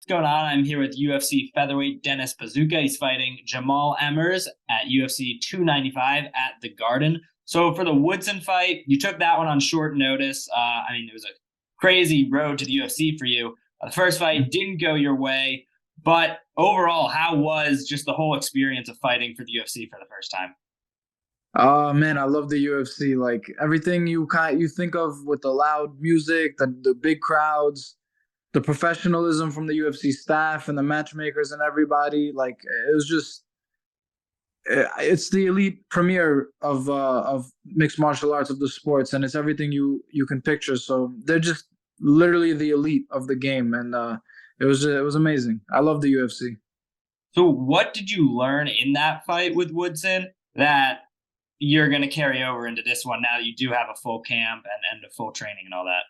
What's going on? I'm here with UFC featherweight Dennis Buzukja. He's fighting Jamall Emmers at UFC 295 at the Garden. So for the Woodson fight, you took that one on short notice. It was a crazy road to the UFC for you. The first fight didn't go your way, but overall, how was just the whole experience of fighting for the UFC for the first time? Oh man, I love the UFC. Like everything you think of with the loud music, the big crowds, the professionalism from the UFC staff and the matchmakers and everybody. Like it was just it's the elite premiere of mixed martial arts of the sports, and it's everything you can picture. So they're just literally the elite of the game, and it was amazing. I love the UFC. So what did you learn in that fight with Woodson that you're going to carry over into this one now that you do have a full camp and a full training and all that?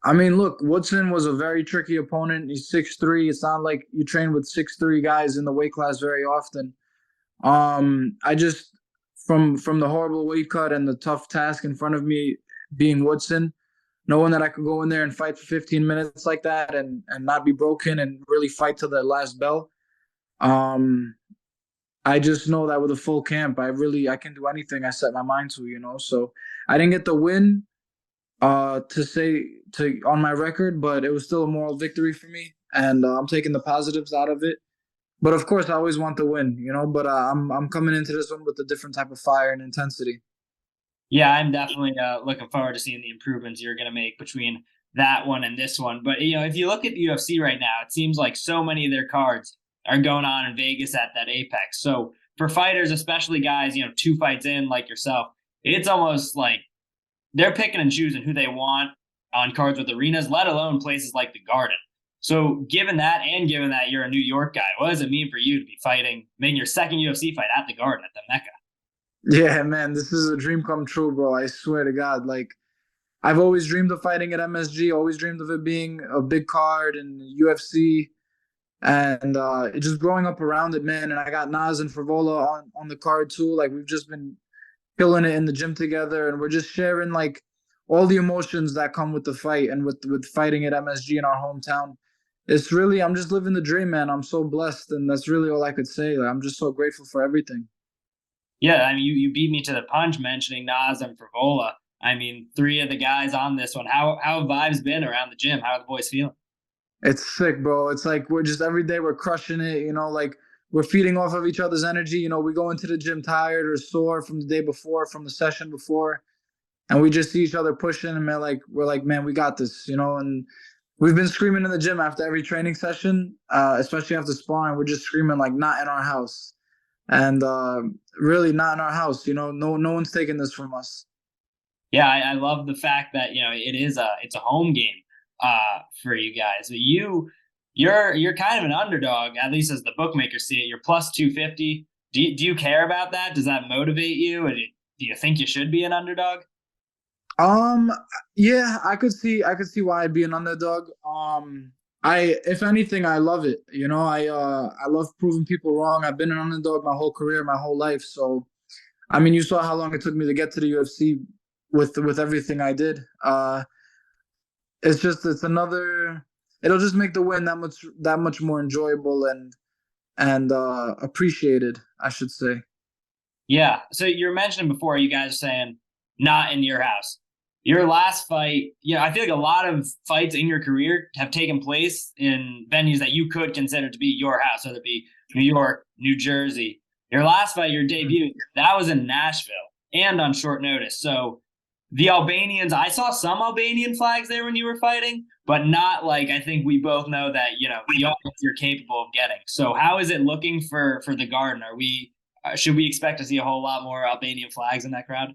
I mean, look, Woodson was a very tricky opponent. He's 6'3". It's not like you train with 6'3" guys in the weight class very often. I just from the horrible weight cut and the tough task in front of me being Woodson, knowing that I could go in there and fight for 15 minutes like that and not be broken and really fight to the last bell. Um, I just know that with a full camp, I can do anything I set my mind to. So I didn't get the win to say to on my record, but it was still a moral victory for me, and I'm taking the positives out of it. But of course, I always want to win. But I'm coming into this one with a different type of fire and intensity. Yeah, I'm definitely looking forward to seeing the improvements you're going to make between that one and this one. But if you look at the UFC right now, it seems like so many of their cards are going on in Vegas at that Apex. So for fighters, especially guys, two fights in like yourself, it's almost like they're picking and choosing who they want on cards with arenas, let alone places like the Garden. So given that, and given that you're a New York guy, what does it mean for you to be making your second UFC fight at the Garden, at the Mecca? Yeah, man, this is a dream come true, bro. I swear to God. Like, I've always dreamed of fighting at MSG, always dreamed of it being a big card in UFC. And just growing up around it, man. And I got Nas and Frivola on the card too. Like, we've just been killing it in the gym together, and we're just sharing like all the emotions that come with the fight and with fighting at MSG in our hometown. It's really, I'm just living the dream, man. I'm so blessed, and that's really all I could say. Like, I'm just so grateful for everything. Yeah, I mean, you beat me to the punch mentioning Nas and Frivola. I mean, three of the guys on this one. How have vibes been around the gym? How are the boys feeling? It's sick, bro. It's like we're just every day we're crushing it. Like we're feeding off of each other's energy. We go into the gym tired or sore from the day before, from the session before, and we just see each other pushing, and man, like we're like, man, we got this. And we've been screaming in the gym after every training session, especially after sparring. We're just screaming like, not in our house, and really not in our house. No one's taking this from us. Yeah, I love the fact that it's a home game for you guys. But you're kind of an underdog, at least as the bookmakers see it. You're plus 250. Do you care about that? Does that motivate you? And do you think you should be an underdog? Um, yeah, I could see why I'd be an underdog. If anything, I love it. I love proving people wrong. I've been an underdog my whole career, my whole life. So, I mean, you saw how long it took me to get to the UFC with everything I did. It's another. It'll just make the win that much more enjoyable and appreciated, I should say. Yeah. So you were mentioning before, you guys are saying not in your house. Your last fight, I feel like a lot of fights in your career have taken place in venues that you could consider to be your house, whether it be New York, New Jersey. Your last fight, your debut, that was in Nashville and on short notice. So the Albanians, I saw some Albanian flags there when you were fighting, but not like I think we both know that, the audience you're capable of getting. So how is it looking for the Garden? Should we expect to see a whole lot more Albanian flags in that crowd?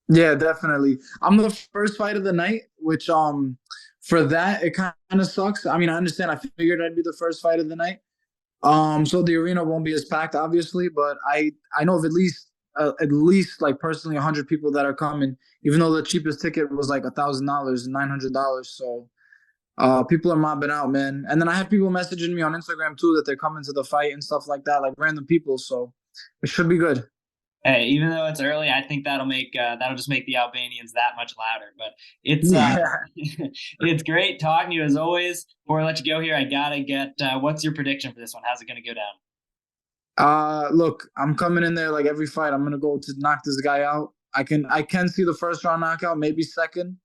Yeah, definitely. I'm the first fight of the night, which for that it kind of sucks. I mean, I understand. I figured I'd be the first fight of the night. So the arena won't be as packed, obviously, but I know of at least like personally 100 people that are coming, even though the cheapest ticket was like $1,000 and $900. So people are mobbing out, man. And then I have people messaging me on Instagram too that they're coming to the fight and stuff like that, like random people. So it should be good. Hey, even though it's early, I think that'll just make the Albanians that much louder. But it's Yeah. it's great talking to you as always. Before I let you go here, I gotta get what's your prediction for this one? How's it gonna go down? Look, I'm coming in there like every fight. I'm gonna go to knock this guy out. I can see the first round knockout, maybe second,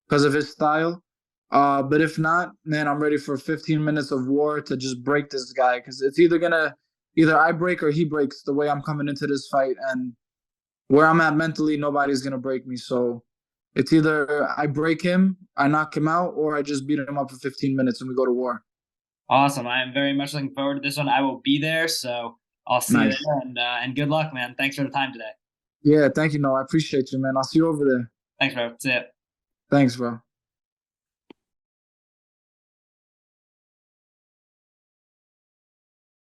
because of his style. But if not, man, I'm ready for 15 minutes of war to just break this guy. Because it's either I break or he breaks the way I'm coming into this fight, and where I'm at mentally, nobody's gonna break me. So it's either I break him, I knock him out, or I just beat him up for 15 minutes and we go to war. Awesome. I am very much looking forward to this one. I will be there, so I'll see you Nice. there, and good luck, man. Thanks for the time today. Yeah, thank you, Noah. I appreciate you, man. I'll see you over there. Thanks, bro. See ya. Thanks, bro.